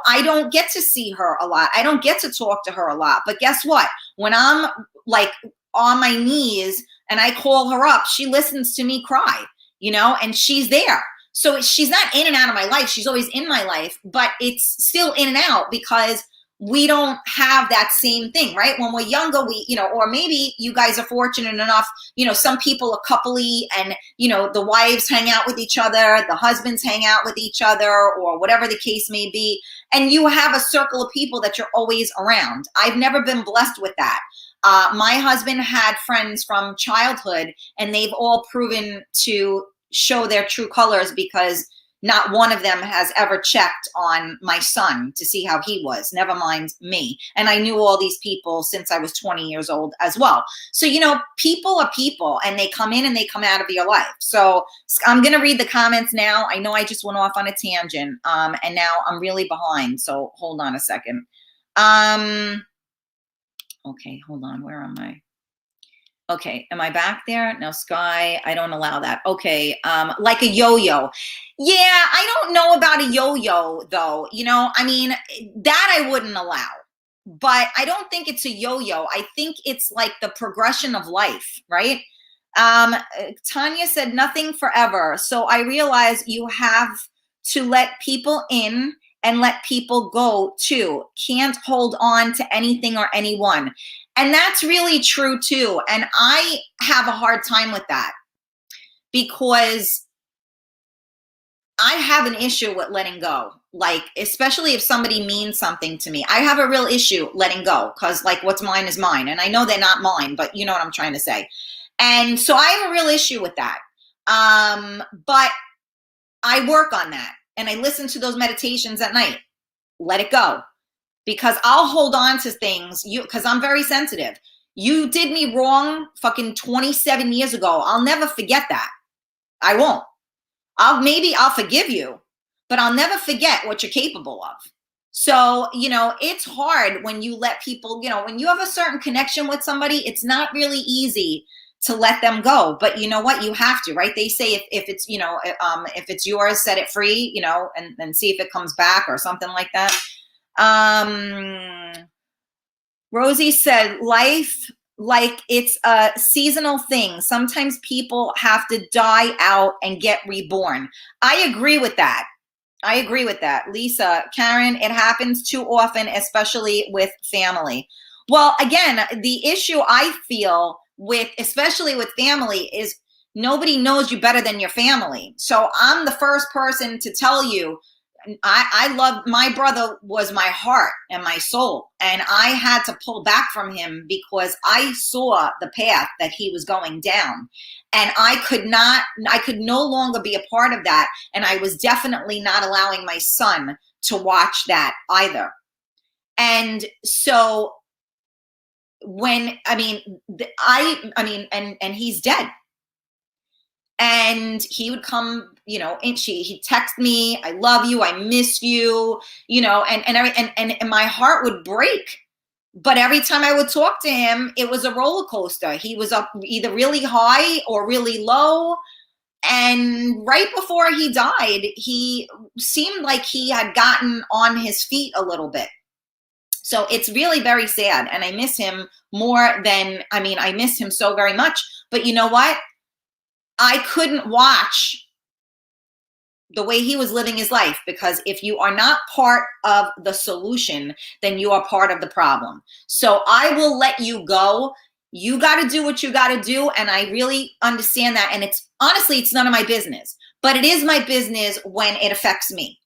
I don't get to see her a lot. I don't get to talk to her a lot. But guess what? When I'm like on my knees and I call her up, she listens to me cry, and she's there. So she's not in and out of my life. She's always in my life, but it's still in and out because we don't have that same thing, right? When we're younger, or maybe you guys are fortunate enough, some people are coupley and, the wives hang out with each other, the husbands hang out with each other, or whatever the case may be. And you have a circle of people that you're always around. I've never been blessed with that. My husband had friends from childhood, and they've all proven to show their true colors, because not one of them has ever checked on my son to see how he was, never mind me. And I knew all these people since I was 20 years old as well. So, people are people, and they come in and they come out of your life. So I'm going to read the comments now. I know I just went off on a tangent, and now I'm really behind. So hold on a second. Okay, hold on. Where am I? Okay, am I back there? No, Sky, I don't allow that. Okay, like a yo-yo. Yeah, I don't know about a yo-yo, though. That I wouldn't allow. But I don't think it's a yo-yo. I think it's like the progression of life, right? Tanya said nothing forever. So I realize you have to let people in and let people go too. Can't hold on to anything or anyone. And that's really true too. And I have a hard time with that because I have an issue with letting go. Like, especially if somebody means something to me, I have a real issue letting go because like what's mine is mine. And I know they're not mine, but you know what I'm trying to say. And so I have a real issue with that. But I work on that and I listen to those meditations at night. Let it go, because I'll hold on to things because I'm very sensitive. You did me wrong fucking 27 years ago. I'll never forget that. I won't. I'll forgive you, but I'll never forget what you're capable of. So, it's hard when you let people, when you have a certain connection with somebody, it's not really easy to let them go. But you know what? You have to, right? They say if it's, if it's yours, set it free, and see if it comes back or something like that. Rosie said, life, like it's a seasonal thing. Sometimes people have to die out and get reborn. I agree with that. Lisa, Karen, it happens too often, especially with family. Well, again, the issue I feel with, especially with family, is nobody knows you better than your family. So I'm the first person to tell you, I love, my brother was my heart and my soul. And I had to pull back from him because I saw the path that he was going down. And I could no longer be a part of that. And I was definitely not allowing my son to watch that either. And so and he's dead. And he would come, and he'd text me, I love you, I miss you, and my heart would break. But every time I would talk to him, it was a roller coaster. He was up either really high or really low. And right before he died, he seemed like he had gotten on his feet a little bit. So it's really very sad. And I miss him I miss him so very much. But you know what? I couldn't watch the way he was living his life, because if you are not part of the solution, then you are part of the problem. So I will let you go. You got to do what you got to do. And I really understand that. And it's none of my business, but it is my business when it affects me.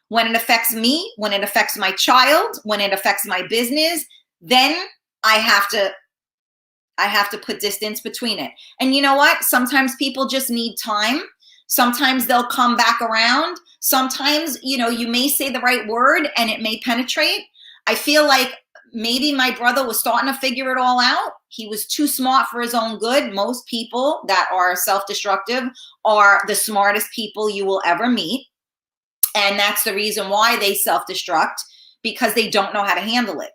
When it affects me, when it affects my child, when it affects my business, then I have to put distance between it. And you know what? Sometimes people just need time. Sometimes they'll come back around. Sometimes, you may say the right word and it may penetrate. I feel like maybe my brother was starting to figure it all out. He was too smart for his own good. Most people that are self-destructive are the smartest people you will ever meet. And that's the reason why they self-destruct, because they don't know how to handle it.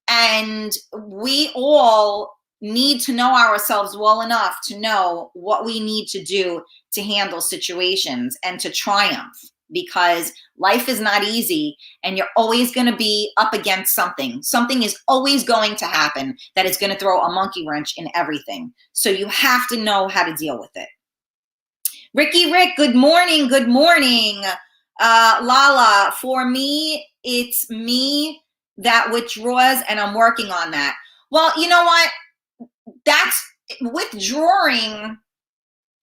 And we all need to know ourselves well enough to know what we need to do to handle situations and to triumph, because life is not easy and you're always going to be up against something. Something is always going to happen that is going to throw a monkey wrench in everything. So you have to know how to deal with it. Rick, good morning. Good morning. Lala, for me, it's me that withdraws, and I'm working on that. Well, you know what? That's withdrawing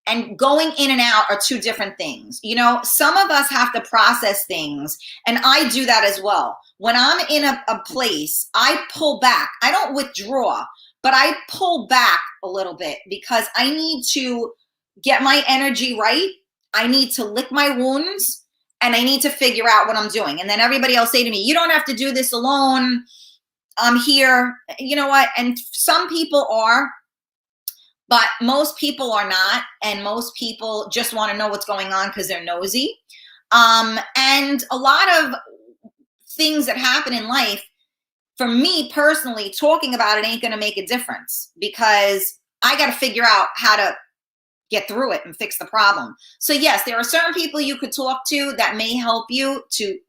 and going in and out are two different things. Some of us have to process things, and I do that as well. When I'm in a place, I pull back. I don't withdraw, but I pull back a little bit because I need to get my energy right. I need to lick my wounds, and I need to figure out what I'm doing. And then everybody else say to me, you don't have to do this alone. I'm here. You know what? And some people are, but most people are not. And most people just want to know what's going on because they're nosy. And a lot of things that happen in life, for me personally, talking about it ain't going to make a difference, because I got to figure out how to get through it and fix the problem. So yes, there are certain people you could talk to that may help you to,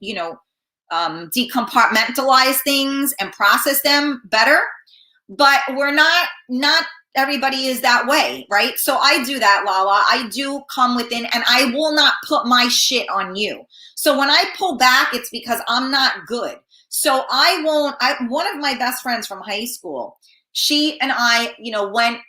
decompartmentalize things and process them better. But we're not everybody is that way, right? So I do that, Lala. I do come within, and I will not put my shit on you. So when I pull back, it's because I'm not good. So I won't. One of my best friends from high school, she and I, went,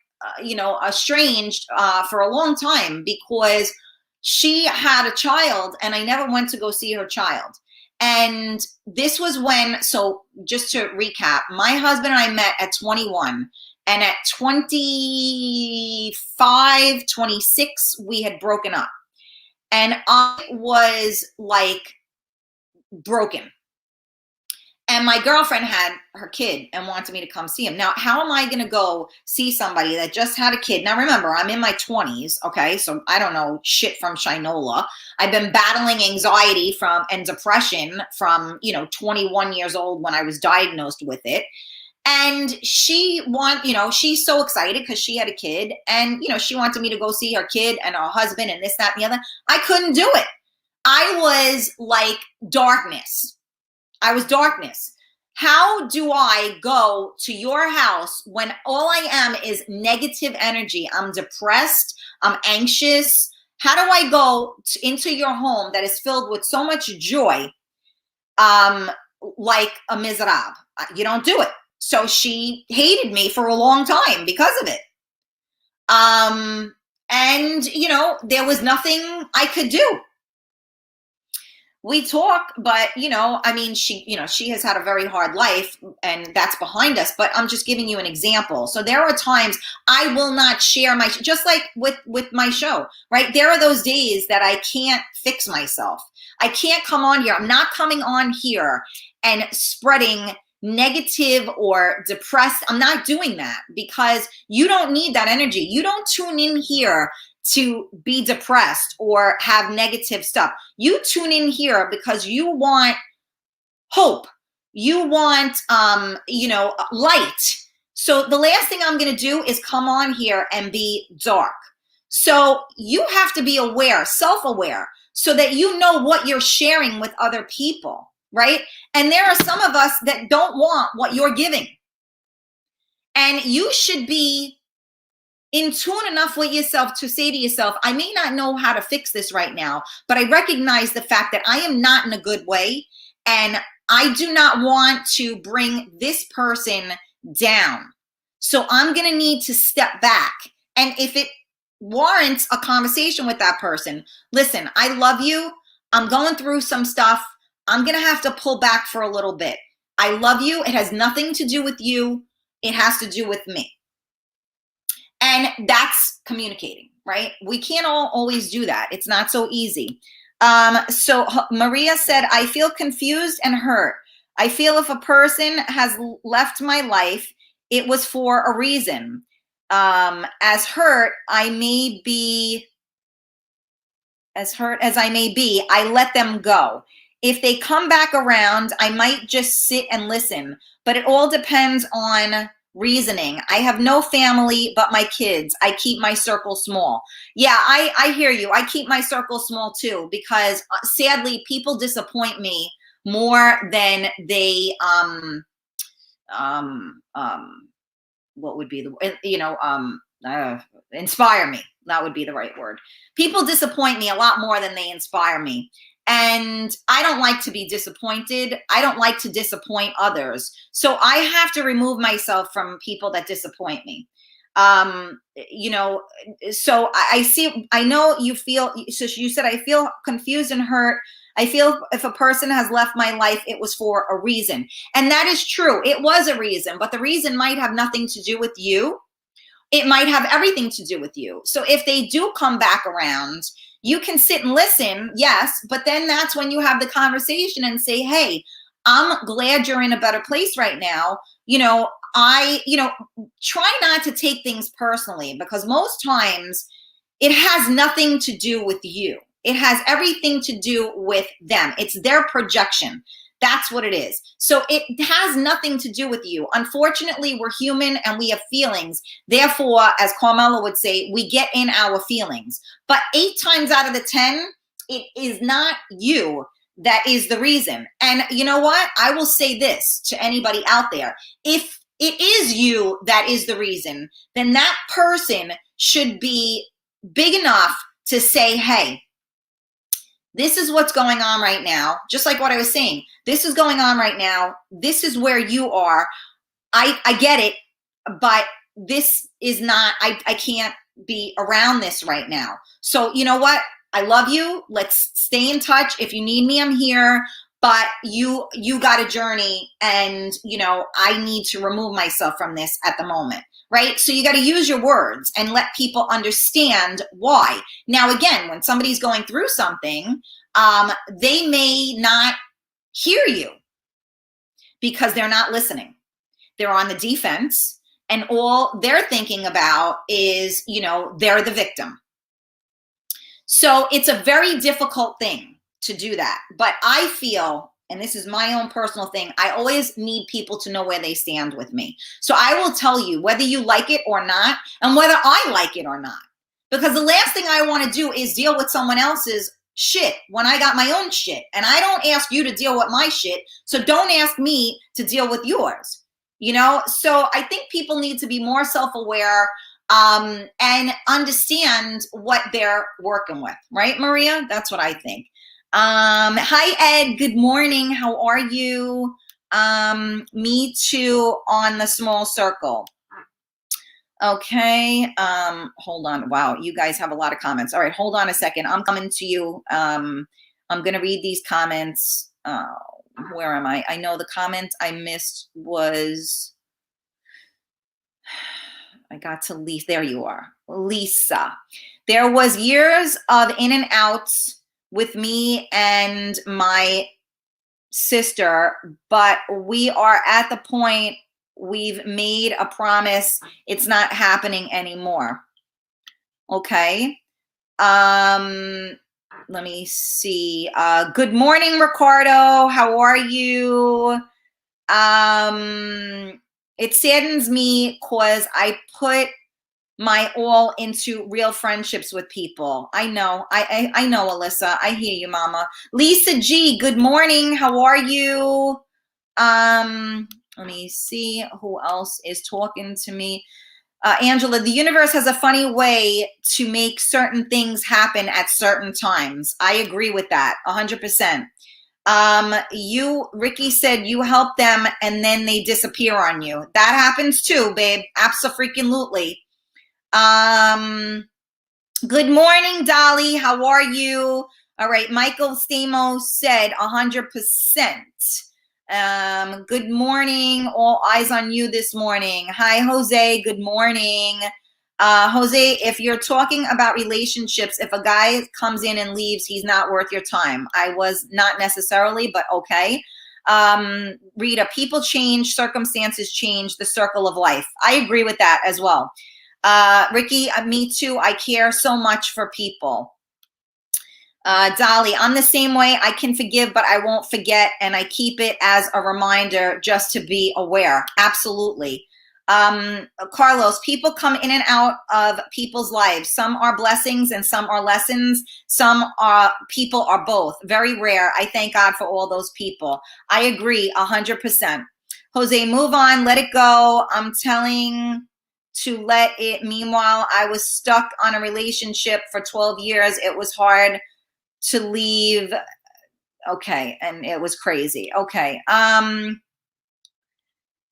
estranged for a long time because she had a child and I never went to go see her child. And this was when, so just to recap, my husband and I met at 21. And at 25, 26, we had broken up. And I was like broken. And my girlfriend had her kid and wanted me to come see him. Now, how am I going to go see somebody that just had a kid? Now, remember, I'm in my 20s, okay? So I don't know shit from Shinola. I've been battling anxiety and depression from, 21 years old when I was diagnosed with it. And she's so excited because she had a kid. And, she wanted me to go see her kid and her husband and this, that, and the other. I couldn't do it. I was like darkness. I was darkness. How do I go to your house when all I am is negative energy? I'm depressed. I'm anxious. How do I go into your home that is filled with so much joy, like a miserable? You don't do it. So she hated me for a long time because of it. And, there was nothing I could do. We talk, but, she has had a very hard life and that's behind us, but I'm just giving you an example. So there are times I will not share just like with my show, right? There are those days that I can't fix myself. I can't come on here. I'm not coming on here and spreading negative or depressed. I'm not doing that because you don't need that energy. You don't tune in here to be depressed or have negative stuff. You tune in here because you want hope. You want, light. So the last thing I'm going to do is come on here and be dark. So you have to be aware, self-aware, so that you know what you're sharing with other people, right? And there are some of us that don't want what you're giving. And you should be in tune enough with yourself to say to yourself, I may not know how to fix this right now, but I recognize the fact that I am not in a good way. And I do not want to bring this person down. So I'm going to need to step back. And if it warrants a conversation with that person, listen, I love you. I'm going through some stuff. I'm going to have to pull back for a little bit. I love you. It has nothing to do with you. It has to do with me. And that's communicating, right? We can't always do that. It's not so easy. So Maria said, I feel confused and hurt. I feel if a person has left my life, it was for a reason. As hurt as I may be, I let them go. If they come back around, I might just sit and listen, but it all depends on reasoning. I have no family but my kids. I keep my circle small. Yeah, I hear you. I keep my circle small too, because sadly people disappoint me more than they what would be the inspire me. That would be the right word. People disappoint me a lot more than they inspire me. And I don't like to be disappointed. I don't like to disappoint others. So I have to remove myself from people that disappoint me. So I know you feel, so you said, I feel confused and hurt. I feel if a person has left my life, it was for a reason. And that is true. It was a reason, but the reason might have nothing to do with you. It might have everything to do with you. So if they do come back around, you can sit and listen, yes, but then that's when you have the conversation and say, hey, I'm glad you're in a better place right now. Try not to take things personally, because most times it has nothing to do with you. It has everything to do with them. It's their projection. That's what it is. So it has nothing to do with you. Unfortunately, we're human and we have feelings. Therefore, as Carmela would say, we get in our feelings. But 8 times out of the 10, it is not you that is the reason. And you know what? I will say this to anybody out there. If it is you that is the reason, then that person should be big enough to say, hey, this is what's going on right now. Just like what I was saying, this is going on right now. This is where you are. I get it, but this is not, I can't be around this right now. So you know what? I love you. Let's stay in touch. If you need me, I'm here. But you got a journey, and I need to remove myself from this at the moment, right? So you got to use your words and let people understand why. Now, again, when somebody's going through something, they may not hear you because they're not listening. They're on the defense, and all they're thinking about is, they're the victim. So it's a very difficult thing to do that. But I feel, and this is my own personal thing, I always need people to know where they stand with me. So I will tell you whether you like it or not, and whether I like it or not. Because the last thing I want to do is deal with someone else's shit when I got my own shit. And I don't ask you to deal with my shit, so don't ask me to deal with yours. So I think people need to be more self-aware and understand what they're working with, right, Maria? That's what I think. Hi, Ed. Good morning. How are you? Me too on the small circle. Okay. Hold on. Wow. You guys have a lot of comments. All right. Hold on a second. I'm coming to you. I'm going to read these comments. Where am I? I know the comment I missed was, I got to Lisa. There you are. Lisa. There was years of in and outs with me and my sister, but we are at the point we've made a promise. It's not happening anymore. Okay. Let me see. Good morning, Ricardo. How are you? It saddens me because I put my all into real friendships with people. I know. I know, Alyssa. I hear you, Mama. Lisa G, good morning. How are you? Let me see who else is talking to me. Angela, the universe has a funny way to make certain things happen at certain times. I agree with that 100%. Ricky said you help them and then they disappear on you. That happens too, babe. Abso-freaking-lutely. Good morning, Dolly. How are you? All right. Michael Stamos said 100%. Good morning. All eyes on you this morning. Hi, Jose. Good morning. Jose, if you're talking about relationships, if a guy comes in and leaves, he's not worth your time. I was not necessarily, but okay. Rita, people change, circumstances change, the circle of life. I agree with that as well. Ricky, me too. I care so much for people. Dolly, I'm the same way. I can forgive, but I won't forget, and I keep it as a reminder just to be aware. Absolutely. Carlos, people come in and out of people's lives. Some are blessings and some are lessons. Some people are both. Very rare. I thank God for all those people. I agree 100%. Jose, move on. Let it go. I'm telling to let it. Meanwhile, I was stuck on a relationship for 12 years. It was hard to leave. Okay. And it was crazy. Okay.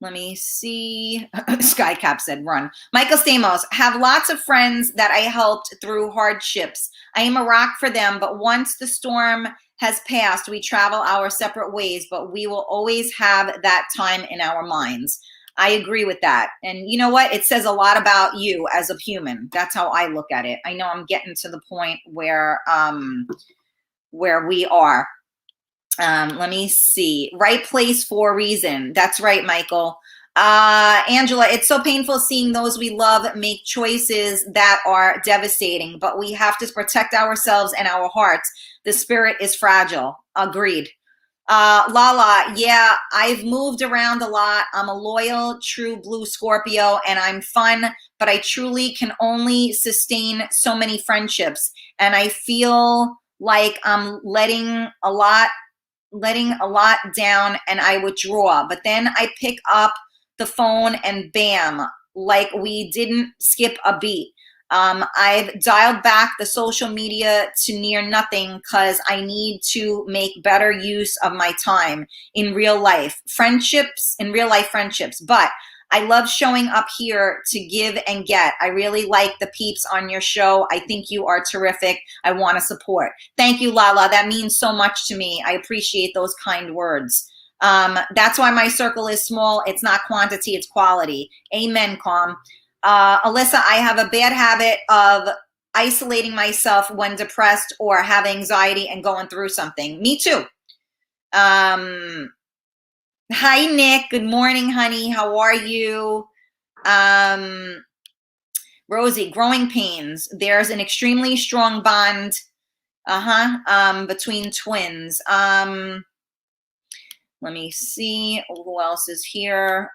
Let me see. Skycap said, run. Michael Stamos, have lots of friends that I helped through hardships. I am a rock for them, but once the storm has passed, we travel our separate ways, but we will always have that time in our minds. I agree with that. And you know what? It says a lot about you as a human. That's how I look at it. I know I'm getting to the point where we are. Let me see. Right place for a reason. That's right, Michael. Angela, it's so painful seeing those we love make choices that are devastating, but we have to protect ourselves and our hearts. The spirit is fragile. Agreed. Lala, yeah, I've moved around a lot. I'm a loyal, true blue Scorpio, and I'm fun, but I truly can only sustain so many friendships. And I feel like I'm letting a lot down, and I withdraw. But then I pick up the phone and bam, like we didn't skip a beat. I've dialed back the social media to near nothing because I need to make better use of my time in real life friendships, but I love showing up here to give and get. I really like the peeps on your show. I think you are terrific. I want to support. Thank you, Lala. That means so much to me. I appreciate those kind words. That's why my circle is small. It's not quantity, it's quality. Amen, Calm. Alyssa, I have a bad habit of isolating myself when depressed or have anxiety and going through something. Me too. Hi, Nick. Good morning, honey. How are you? Rosie, growing pains. There's an extremely strong bond between twins. Let me see who else is here.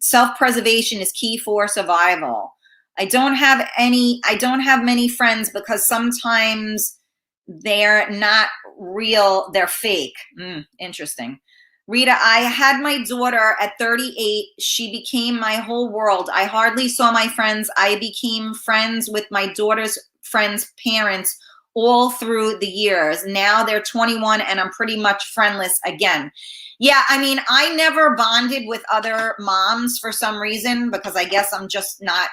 Self-preservation is key for survival. I don't have many friends because sometimes they're not real, they're fake. Interesting. Rita, I had my daughter at 38. She became my whole world. I hardly saw my friends. I became friends with my daughter's friends' parents all through the years. Now they're 21 and I'm pretty much friendless again. Yeah, I mean, I never bonded with other moms for some reason because I guess I'm just not,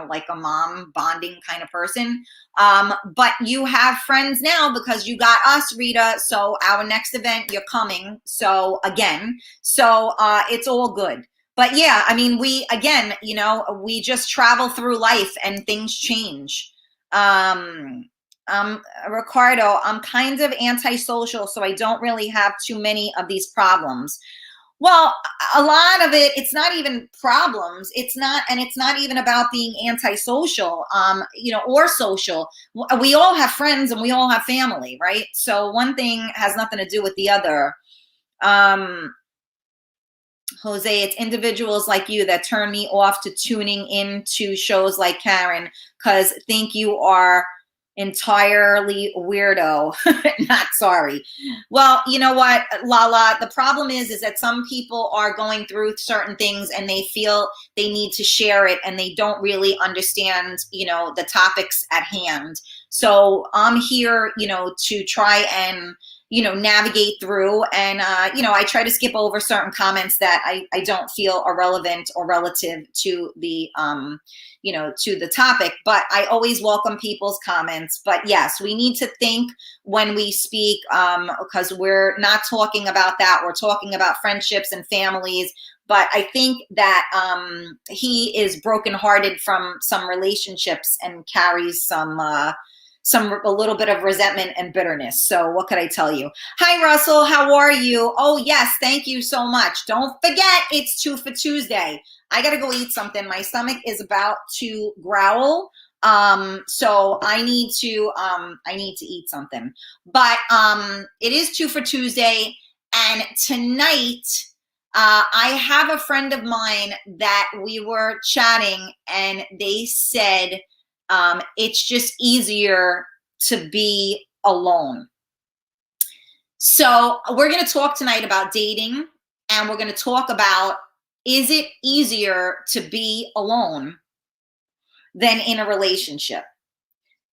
like a mom bonding kind of person. But you have friends now because you got us, Rita. So our next event, you're coming. So again, it's all good. But yeah, I mean, we just travel through life and things change. Ricardo, I'm kind of antisocial, so I don't really have too many of these problems. Well, a lot of it, it's not even problems. It's not even about being antisocial, or social. We all have friends and we all have family, right? So one thing has nothing to do with the other. Jose, it's individuals like you that turn me off to tuning into shows like Karen, because think you are entirely weirdo. Not sorry. Well, you know what, Lala, the problem is that some people are going through certain things and they feel they need to share it and they don't really understand, the topics at hand. So I'm here, to try and, navigate through. And, I try to skip over certain comments that I don't feel are relevant or relative to the, to the topic, but I always welcome people's comments. But yes, we need to think when we speak, because we're not talking about that. We're talking about friendships and families. But I think that he is brokenhearted from some relationships and carries a little bit of resentment and bitterness. So what could I tell you? Hi, Russell. How are you? Oh, yes. Thank you so much. Don't forget, it's 2 for Tuesday. I got to go eat something. My stomach is about to growl. So I need to eat something, but, it is 2 for Tuesday. And tonight, I have a friend of mine that we were chatting and they said, it's just easier to be alone. So we're going to talk tonight about dating, and we're going to talk about, is it easier to be alone than in a relationship?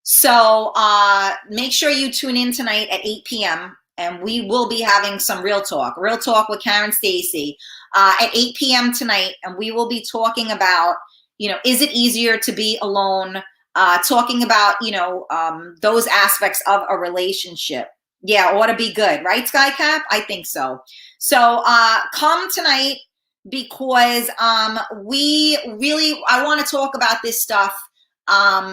So make sure you tune in tonight at 8 p.m. and we will be having some real talk with Karen Stacy at 8 p.m. tonight. And we will be talking about, is it easier to be alone? Talking about, those aspects of a relationship. Yeah, ought to be good, right, Skycap? I think so. So come tonight because I want to talk about this stuff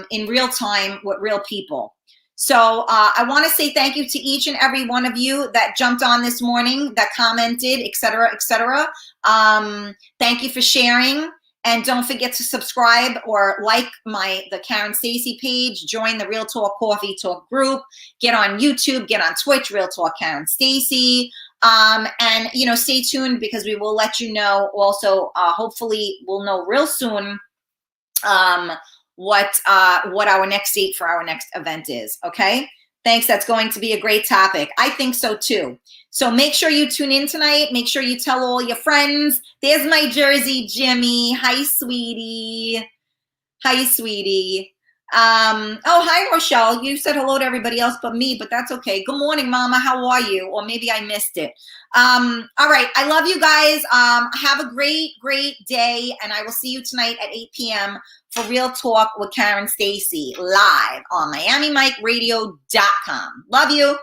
in real time with real people. So I want to say thank you to each and every one of you that jumped on this morning, that commented, et cetera, et cetera. Thank you for sharing. And don't forget to subscribe or like the Karen Stacy page, join the Real Talk Coffee Talk group, get on YouTube, get on Twitch, Real Talk Karen Stacy. And, stay tuned because we will let you know also, hopefully we'll know real soon what our next date for our next event is. Okay. Thanks. That's going to be a great topic. I think so too. So make sure you tune in tonight. Make sure you tell all your friends. There's my Jersey Jimmy. Hi, sweetie. Hi, sweetie. Oh, hi, Rochelle. You said hello to everybody else but me, but that's okay. Good morning, Mama. How are you? Or maybe I missed it. All right. I love you guys. Have a great, great day. And I will see you tonight at 8 p.m. for Real Talk with Karen Stacy live on MiamiMikeRadio.com. Love you.